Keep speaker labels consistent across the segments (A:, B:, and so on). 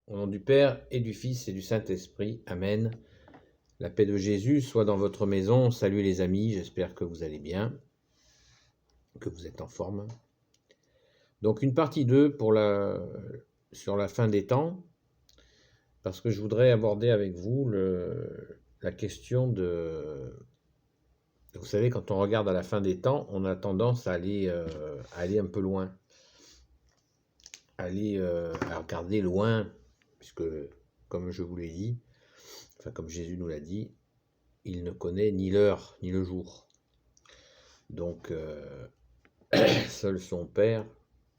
A: Au nom du Père et du Fils et du Saint-Esprit. Amen. La paix de Jésus soit dans votre maison. Salut les amis, j'espère que vous allez bien, que vous êtes en forme. Donc une partie 2 sur la fin des temps, parce que je voudrais aborder avec vous la question de... Vous savez, quand on regarde à la fin des temps, on a tendance à aller un peu loin, à regarder loin, puisque, comme je vous l'ai dit, enfin comme Jésus nous l'a dit, il ne connaît ni l'heure ni le jour. Donc, seul son Père,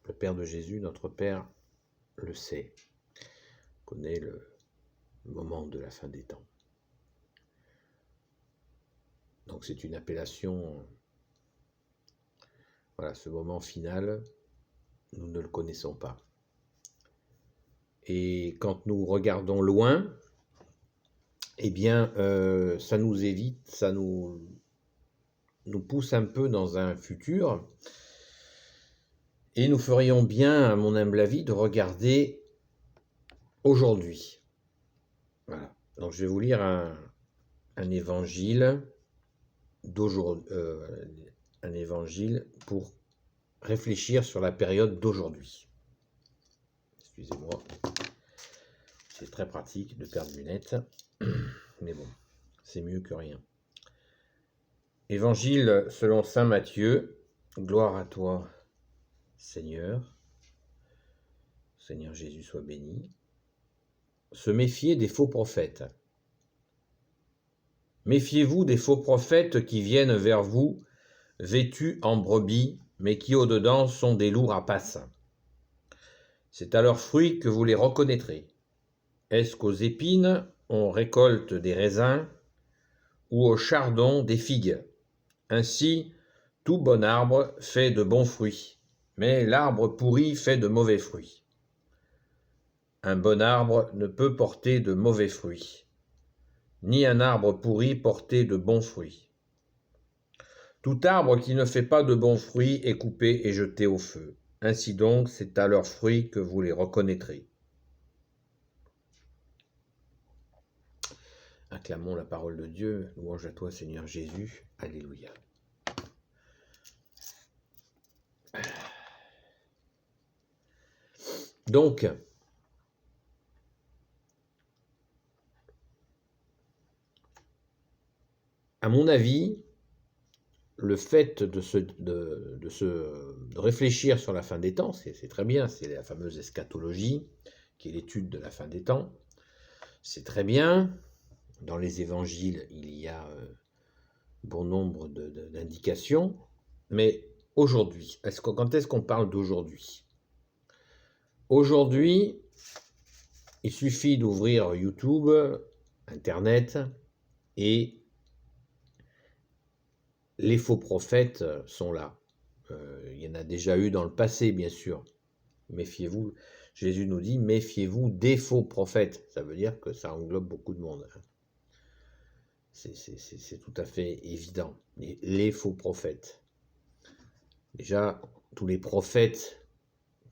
A: le Père de Jésus, notre Père, le sait, connaît le moment de la fin des temps. Donc c'est une appellation, voilà, ce moment final, nous ne le connaissons pas. Et quand nous regardons loin, eh bien, ça nous évite, ça nous pousse un peu dans un futur. Et nous ferions bien, à mon humble avis, de regarder aujourd'hui. Voilà. Donc je vais vous lire un évangile d'aujourd'hui, un évangile pour réfléchir sur la période d'aujourd'hui. Excusez-moi, c'est très pratique de perdre lunettes, mais bon, c'est mieux que rien. Évangile selon saint Matthieu. Gloire à toi, Seigneur. Seigneur Jésus soit béni. Se méfier des faux prophètes. Méfiez-vous des faux prophètes qui viennent vers vous, vêtus en brebis, mais qui au-dedans sont des loups rapaces. C'est à leurs fruits que vous les reconnaîtrez. Est-ce qu'aux épines on récolte des raisins, ou aux chardons des figues? Ainsi, tout bon arbre fait de bons fruits, mais l'arbre pourri fait de mauvais fruits. Un bon arbre ne peut porter de mauvais fruits, ni un arbre pourri porter de bons fruits. Tout arbre qui ne fait pas de bons fruits est coupé et jeté au feu. Ainsi donc, c'est à leurs fruits que vous les reconnaîtrez. Acclamons la parole de Dieu. Louange à toi, Seigneur Jésus. Alléluia. Donc, à mon avis, le fait de réfléchir sur la fin des temps, c'est très bien, c'est la fameuse eschatologie, qui est l'étude de la fin des temps. C'est très bien. Dans les évangiles, il y a bon nombre d'indications. Mais aujourd'hui, quand est-ce qu'on parle d'aujourd'hui? Aujourd'hui, il suffit d'ouvrir YouTube, Internet, et les faux prophètes sont là. Il y en a déjà eu dans le passé, bien sûr. Méfiez-vous. Jésus nous dit, méfiez-vous des faux prophètes. Ça veut dire que ça englobe beaucoup de monde. C'est tout à fait évident. Les faux prophètes. Déjà, tous les prophètes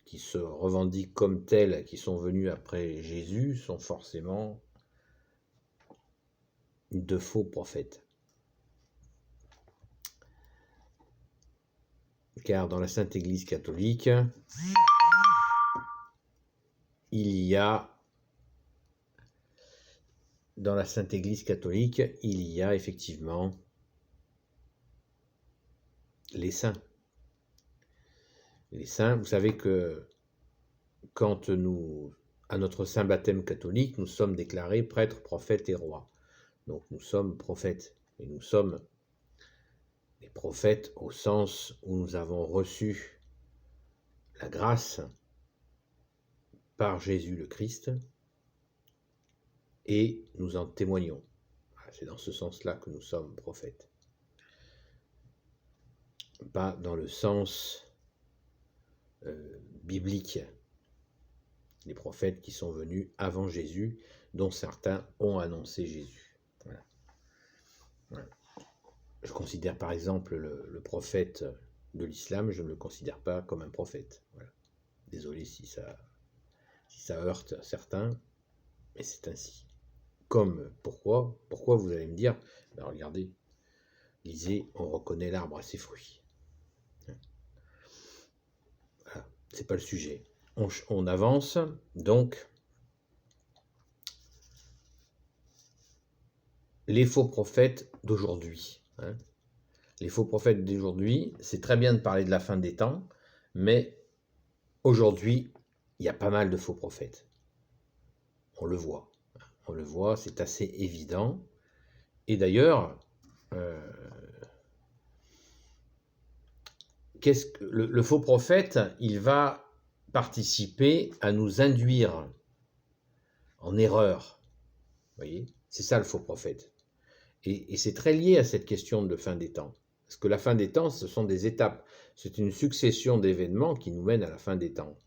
A: qui se revendiquent comme tels, qui sont venus après Jésus, sont forcément de faux prophètes. Car dans la Sainte Église catholique, il y a effectivement les saints. Les saints, vous savez que quand à notre saint baptême catholique, nous sommes déclarés prêtres, prophètes et rois. Donc nous sommes prophètes, et nous sommes des prophètes au sens où nous avons reçu la grâce par Jésus le Christ, et nous en témoignons. C'est dans ce sens-là que nous sommes prophètes. Pas dans le sens biblique. Les prophètes qui sont venus avant Jésus, dont certains ont annoncé Jésus. Voilà. Voilà. Je considère par exemple le prophète de l'islam, je ne le considère pas comme un prophète. Voilà. Désolé si si ça heurte certains, mais c'est ainsi. Comme, pourquoi vous allez me dire, ben regardez, lisez, on reconnaît l'arbre à ses fruits. Voilà, c'est pas le sujet. On avance, donc, les faux prophètes d'aujourd'hui. Les faux prophètes d'aujourd'hui, c'est très bien de parler de la fin des temps, mais aujourd'hui, il y a pas mal de faux prophètes. On le voit, c'est assez évident. Et d'ailleurs, le faux prophète, il va participer à nous induire en erreur. Vous voyez, c'est ça le faux prophète. Et c'est très lié à cette question de fin des temps. Parce que la fin des temps, ce sont des étapes. C'est une succession d'événements qui nous mènent à la fin des temps.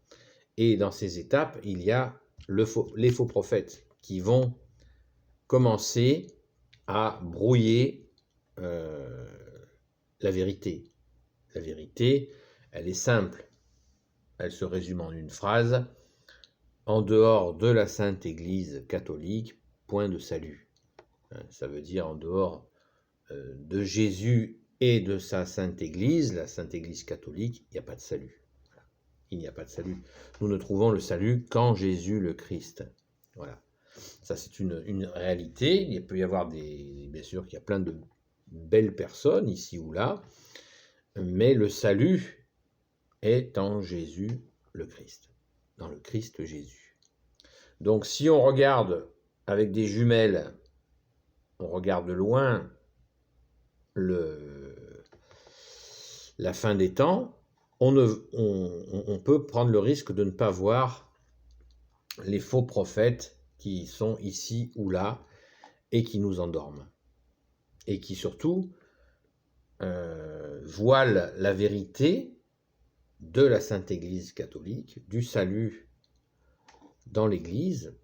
A: Et dans ces étapes, il y a les faux prophètes qui vont commencer à brouiller la vérité. La vérité, elle est simple. Elle se résume en une phrase. En dehors de la Sainte Église catholique, point de salut. Ça veut dire en dehors de Jésus et de sa Sainte Église, la Sainte Église catholique, il n'y a pas de salut. Il n'y a pas de salut. Nous ne trouvons le salut qu'en Jésus le Christ. Voilà. Ça, c'est une réalité. Il peut y avoir bien sûr qu'il y a plein de belles personnes ici ou là, mais le salut est en Jésus le Christ, dans le Christ Jésus. Donc, si on regarde avec des jumelles, on regarde de loin la fin des temps, on peut prendre le risque de ne pas voir les faux prophètes qui sont ici ou là et qui nous endorment. Et qui surtout voilent la vérité de la Sainte Église catholique, du salut dans l'Église,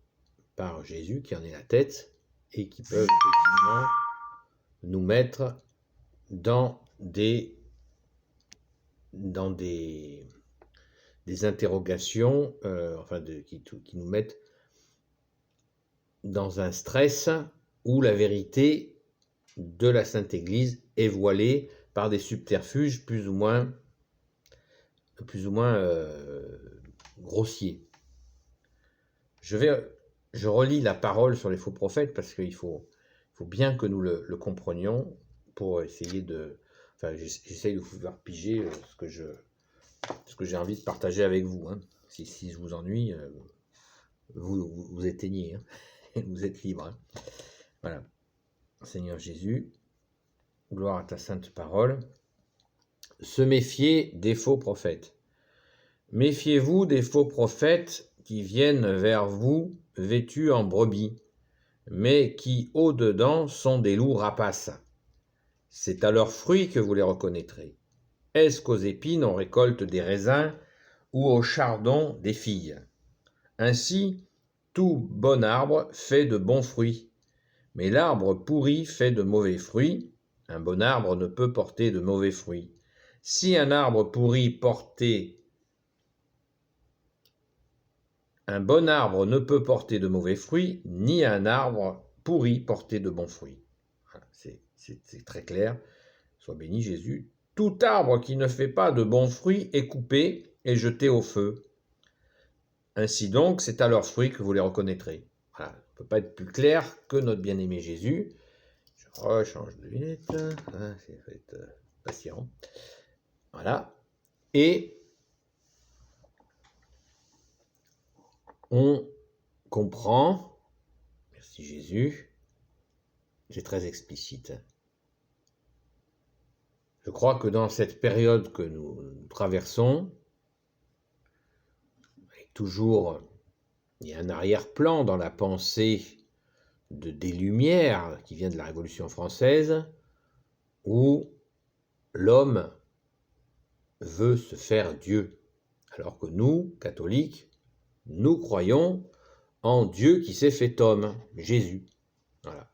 A: par Jésus qui en est la tête, et qui peuvent effectivement nous mettre dans des interrogations, qui nous mettent dans un stress où la vérité de la Sainte Église est voilée par des subterfuges plus ou moins grossiers. Je relis la parole sur les faux prophètes parce qu'il faut bien que nous le comprenions pour essayer de... j'essaye de vous faire piger ce que j'ai envie de partager avec vous. Si je vous ennuie, vous éteignez, vous êtes libre. Voilà. Seigneur Jésus, gloire à ta sainte parole. Se méfier des faux prophètes. Méfiez-vous des faux prophètes qui viennent vers vous vêtus en brebis, mais qui au-dedans sont des loups rapaces. C'est à leurs fruits que vous les reconnaîtrez. Est-ce qu'aux épines on récolte des raisins ou au chardon des figues? Ainsi, tout bon arbre fait de bons fruits, mais l'arbre pourri fait de mauvais fruits. Un bon arbre ne peut porter de mauvais fruits. Si un arbre pourri portait... Un bon arbre ne peut porter de mauvais fruits, ni un arbre pourri porter de bons fruits. Voilà, c'est très clair. Sois béni Jésus. Tout arbre qui ne fait pas de bons fruits est coupé et jeté au feu. Ainsi donc, c'est à leurs fruits que vous les reconnaîtrez. Voilà, on ne peut pas être plus clair que notre bien-aimé Jésus. Je rechange de lunettes. Il faut être patient. Voilà. Et on comprend, merci Jésus, c'est très explicite. Je crois que dans cette période que nous traversons, toujours, il y a un arrière-plan dans la pensée des Lumières qui vient de la Révolution française, où l'homme veut se faire Dieu, alors que nous, catholiques, nous croyons en Dieu qui s'est fait homme, Jésus. Voilà.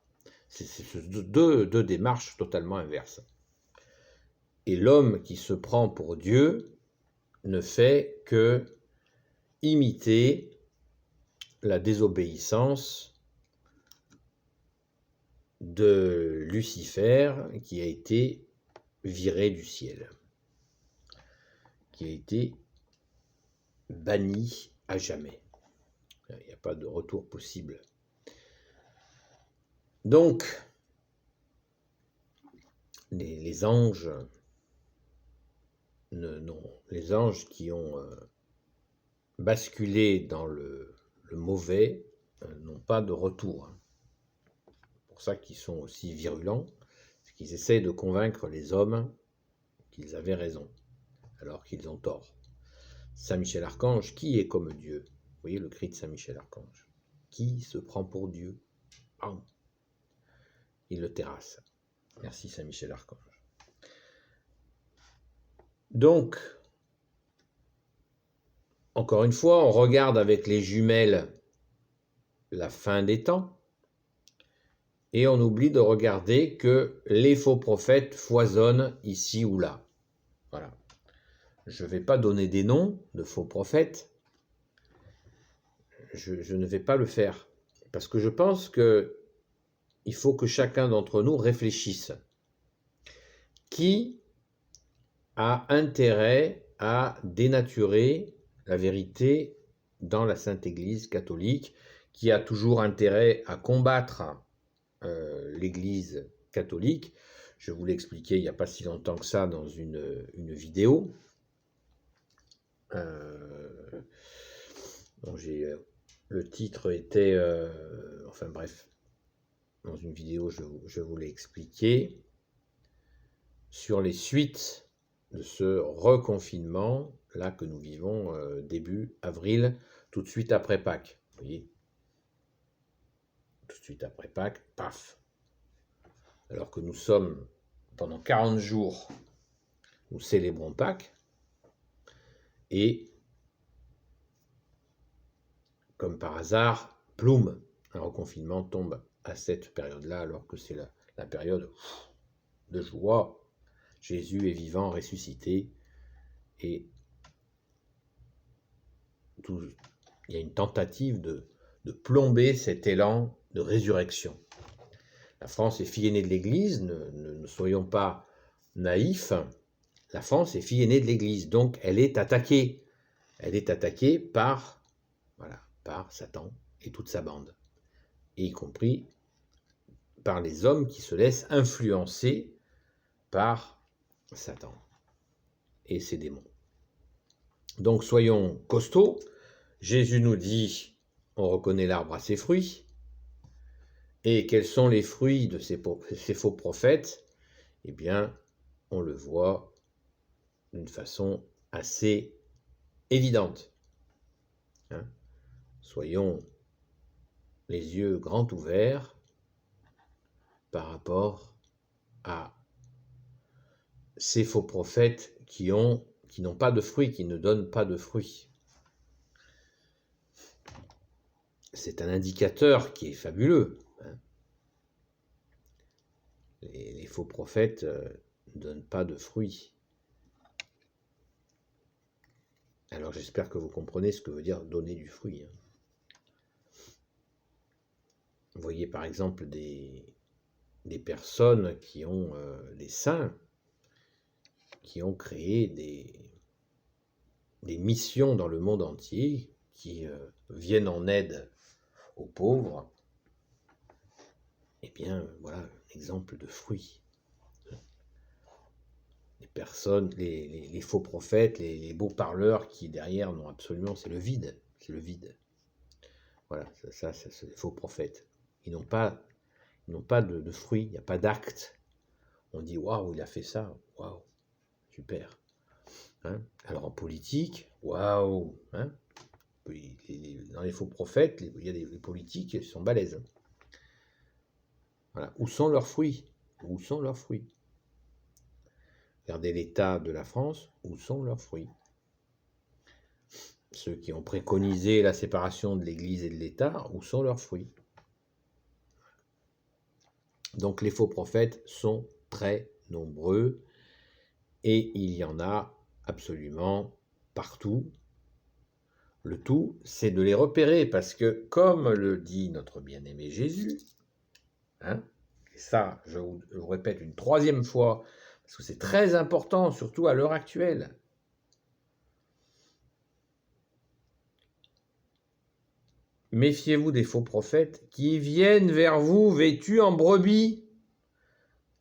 A: C'est deux démarches totalement inverses. Et l'homme qui se prend pour Dieu ne fait que imiter la désobéissance de Lucifer qui a été viré du ciel, qui a été banni à jamais. Il n'y a pas de retour possible. Donc, les anges, les anges qui ont basculé dans le mauvais n'ont pas de retour. C'est pour ça qu'ils sont aussi virulents, c'est qu'ils essaient de convaincre les hommes qu'ils avaient raison, alors qu'ils ont tort. Saint Michel Archange, qui est comme Dieu? Vous voyez le cri de Saint Michel Archange. Qui se prend pour Dieu? Bam. Il le terrasse. Merci Saint Michel Archange. Donc, encore une fois, on regarde avec les jumelles la fin des temps et on oublie de regarder que les faux prophètes foisonnent ici ou là. Voilà. Je ne vais pas donner des noms de faux prophètes. Je ne vais pas le faire parce que je pense qu'il faut que chacun d'entre nous réfléchisse. Qui a intérêt à dénaturer la vérité dans la Sainte Église catholique, qui a toujours intérêt à combattre l'Église catholique? Je vous l'ai expliqué il n'y a pas si longtemps que ça dans une vidéo. Le titre était... enfin bref, dans une vidéo, je vous l'ai expliqué, sur les suites de ce reconfinement là que nous vivons début avril, tout de suite après Pâques. Vous voyez, tout de suite après Pâques, paf. Alors que nous sommes pendant 40 jours, nous célébrons Pâques, et comme par hasard, ploum, un reconfinement tombe à cette période-là, alors que c'est la période de joie. Jésus est vivant, ressuscité, et il y a une tentative de plomber cet élan de résurrection. La France est fille aînée de l'Église, ne soyons pas naïfs, la France est fille aînée de l'Église, donc elle est attaquée. Elle est attaquée par Satan et toute sa bande, et y compris par les hommes qui se laissent influencer par Satan et ses démons. Donc soyons costauds. Jésus nous dit, on reconnaît l'arbre à ses fruits. Et quels sont les fruits de ces faux prophètes? Eh bien, on le voit d'une façon assez évidente. Soyons les yeux grands ouverts par rapport à ces faux prophètes qui n'ont pas de fruits, qui ne donnent pas de fruits. C'est un indicateur qui est fabuleux. Les faux prophètes ne donnent pas de fruits. Alors j'espère que vous comprenez ce que veut dire donner du fruit. Vous voyez par exemple des personnes qui ont, des saints, qui ont créé des missions dans le monde entier, qui viennent en aide aux pauvres. Eh bien, voilà un exemple de fruit. Les personnes, les faux prophètes, les beaux parleurs qui derrière n'ont absolument, c'est le vide. Voilà, ça c'est les faux prophètes. Ils n'ont pas de fruits, il n'y a pas d'acte. On dit waouh, il a fait ça, waouh, super. Alors en politique, waouh, dans les faux prophètes, il y a des politiques qui sont balèzes. Voilà. Où sont leurs fruits? Regardez l'état de la France, où sont leurs fruits? Ceux qui ont préconisé la séparation de l'Église et de l'État, où sont leurs fruits? Donc les faux prophètes sont très nombreux et il y en a absolument partout. Le tout, c'est de les repérer, parce que, comme le dit notre bien-aimé Jésus, hein, et ça, je vous répète une troisième fois, parce que c'est très important, surtout à l'heure actuelle. Méfiez-vous des faux prophètes qui viennent vers vous vêtus en brebis,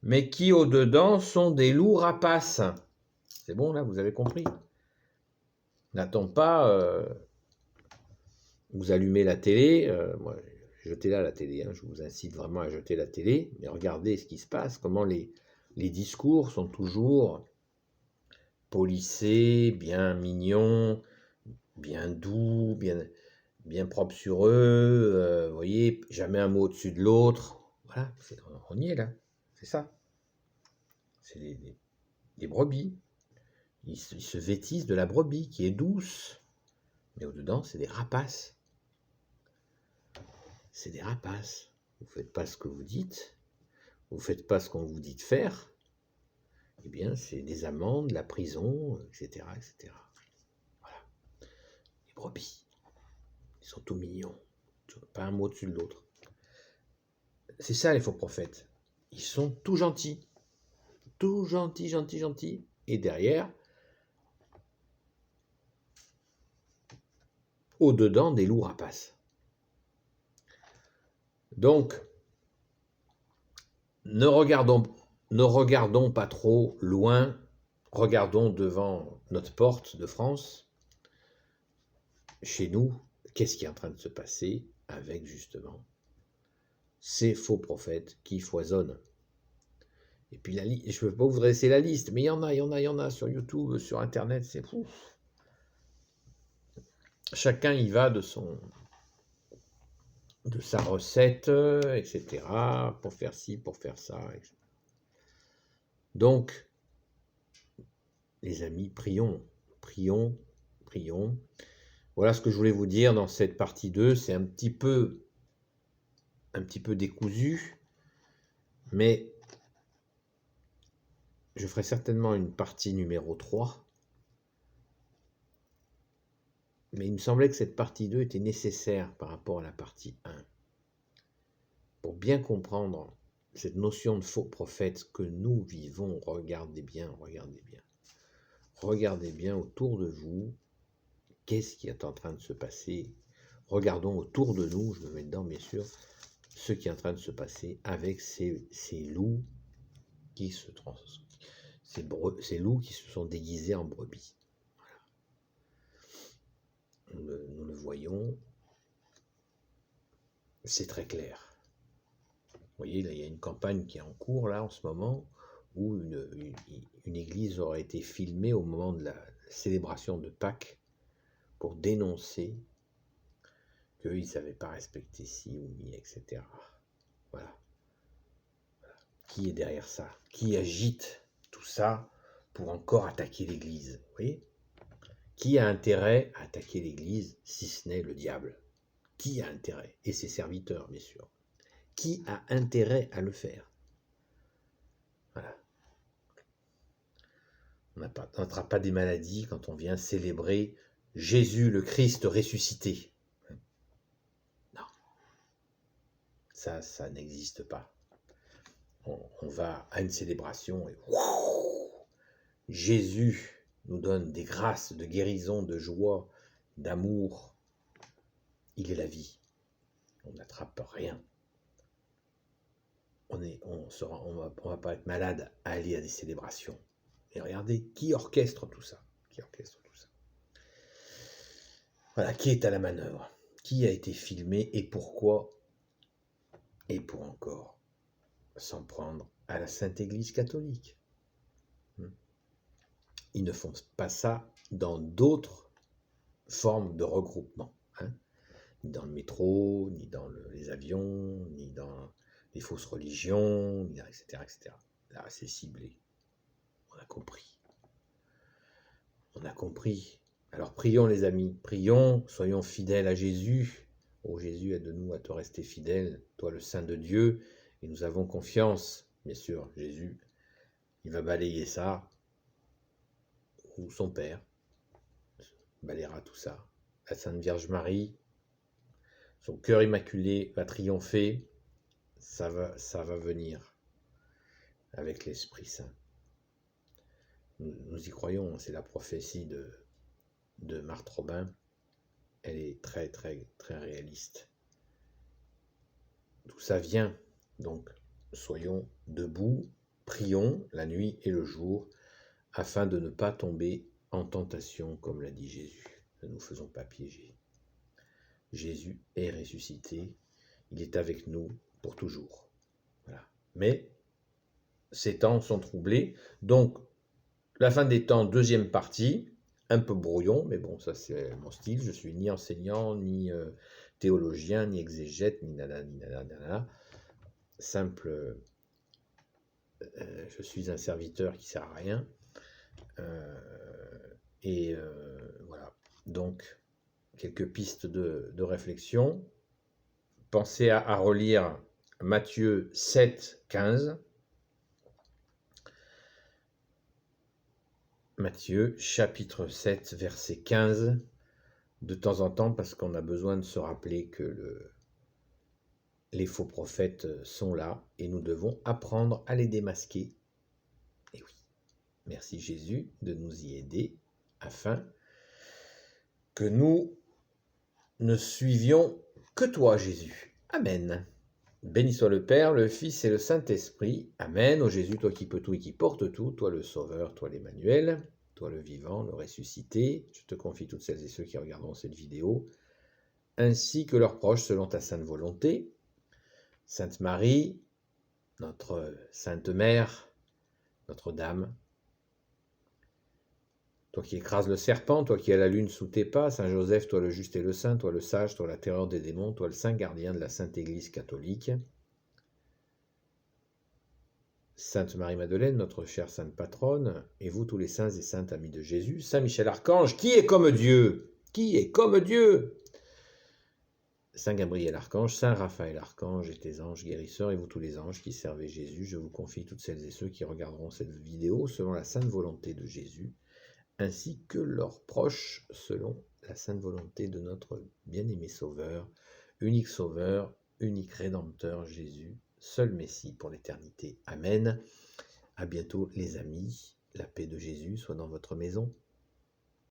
A: mais qui au-dedans sont des loups rapaces. C'est bon là, vous avez compris? N'attends pas, vous allumez la télé, moi, jetez-la la télé, hein, je vous incite vraiment à jeter la télé, mais regardez ce qui se passe, comment les discours sont toujours polissés, bien mignons, bien doux, bien propres sur eux, vous voyez, jamais un mot au-dessus de l'autre. Voilà, on y est là, c'est ça. C'est des brebis. Ils se vêtissent de la brebis qui est douce, mais au-dedans, c'est des rapaces. C'est des rapaces. Vous ne faites pas ce que vous dites, vous ne faites pas ce qu'on vous dit de faire, eh bien, c'est des amendes, la prison, etc., etc. Voilà. Les brebis, ils sont tout mignons, pas un mot au-dessus de l'autre. C'est ça, les faux prophètes. Ils sont tout gentils, gentils, et derrière, au-dedans, des loups rapaces. Donc, ne regardons pas trop loin, regardons devant notre porte de France, chez nous, qu'est-ce qui est en train de se passer avec justement ces faux prophètes qui foisonnent. Et puis je ne peux pas vous dresser la liste, mais il y en a sur YouTube, sur Internet, c'est fou. Chacun y va de sa recette, etc., pour faire ci, pour faire ça, etc. Donc, les amis, prions. Voilà ce que je voulais vous dire dans cette partie 2. C'est un petit peu décousu, mais je ferai certainement une partie numéro 3. Mais il me semblait que cette partie 2 était nécessaire par rapport à la partie 1. Pour bien comprendre cette notion de faux prophète que nous vivons, regardez bien. Regardez bien autour de vous, qu'est-ce qui est en train de se passer. Regardons autour de nous, je me mets dedans bien sûr, ce qui est en train de se passer avec ces loups qui ces loups qui se sont déguisés en brebis. Voilà. Nous le voyons, c'est très clair. Vous voyez, là, il y a une campagne qui est en cours là en ce moment où une église aurait été filmée au moment de la célébration de Pâques pour dénoncer qu'ils ne savaient pas respecter ci ou mi, etc. Voilà. Qui est derrière ça? Qui agite tout ça pour encore attaquer l'église? Vous voyez? Qui a intérêt à attaquer l'église si ce n'est le diable? Qui a intérêt? Et ses serviteurs, bien sûr. Qui a intérêt à le faire? Voilà. On n'attrape pas des maladies quand on vient célébrer Jésus le Christ ressuscité. Non. Ça n'existe pas. On va à une célébration et Jésus nous donne des grâces de guérison, de joie, d'amour. Il est la vie. On n'attrape rien. On va pas être malade à aller à des célébrations. Et regardez, qui orchestre tout ça? Voilà, qui est à la manœuvre? Qui a été filmé et pourquoi? Et pour encore s'en prendre à la Sainte Église catholique. Ils ne font pas ça dans d'autres formes de regroupement. Ni dans le métro, ni dans les avions, ni dans les fausses religions, etc., etc. Là, c'est ciblé. On a compris. Alors prions les amis, prions, soyons fidèles à Jésus. Ô Jésus, aide-nous à te rester fidèle, toi le Saint de Dieu, et nous avons confiance, bien sûr, Jésus, il va balayer ça, ou son Père balayera tout ça, la Sainte Vierge Marie, son cœur immaculé va triompher, ça va venir avec l'Esprit Saint. Nous y croyons, c'est la prophétie de Marthe Robin, elle est très très très réaliste. Tout ça vient, donc soyons debout, prions la nuit et le jour, afin de ne pas tomber en tentation, comme l'a dit Jésus. Ne nous faisons pas piéger. Jésus est ressuscité, il est avec nous pour toujours. Voilà. Mais ces temps sont troublés, donc la fin des temps, deuxième partie, un peu brouillon, mais bon, ça c'est mon style, je suis ni enseignant, ni théologien, ni exégète, ni nanana. Simple, je suis un serviteur qui sert à rien. Voilà. Donc, quelques pistes de réflexion. Pensez à relire Matthieu 7, 15. Matthieu, chapitre 7, verset 15, de temps en temps, parce qu'on a besoin de se rappeler que les faux prophètes sont là, et nous devons apprendre à les démasquer. Et oui, merci Jésus de nous y aider, afin que nous ne suivions que toi, Jésus. Amen. Béni soit le Père, le Fils et le Saint-Esprit. Amen. Ô Jésus, toi qui peux tout et qui portes tout, toi le Sauveur, toi l'Emmanuel, toi le vivant, le ressuscité, je te confie toutes celles et ceux qui regarderont cette vidéo, ainsi que leurs proches selon ta sainte volonté. Sainte Marie, notre Sainte Mère, Notre-Dame, toi qui écrases le serpent, toi qui as la lune sous tes pas, Saint Joseph, toi le juste et le saint, toi le sage, toi la terreur des démons, toi le saint gardien de la Sainte Église catholique. Sainte Marie-Madeleine, notre chère sainte patronne, et vous tous les saints et saintes amis de Jésus, Saint Michel-Archange, qui est comme Dieu? Qui est comme Dieu? Saint Gabriel Archange, Saint Raphaël Archange et tes anges guérisseurs, et vous tous les anges qui servez Jésus, je vous confie toutes celles et ceux qui regarderont cette vidéo selon la sainte volonté de Jésus, ainsi que leurs proches selon la sainte volonté de notre bien-aimé Sauveur, unique Rédempteur Jésus, seul Messie pour l'éternité. Amen. À bientôt les amis. La paix de Jésus soit dans votre maison.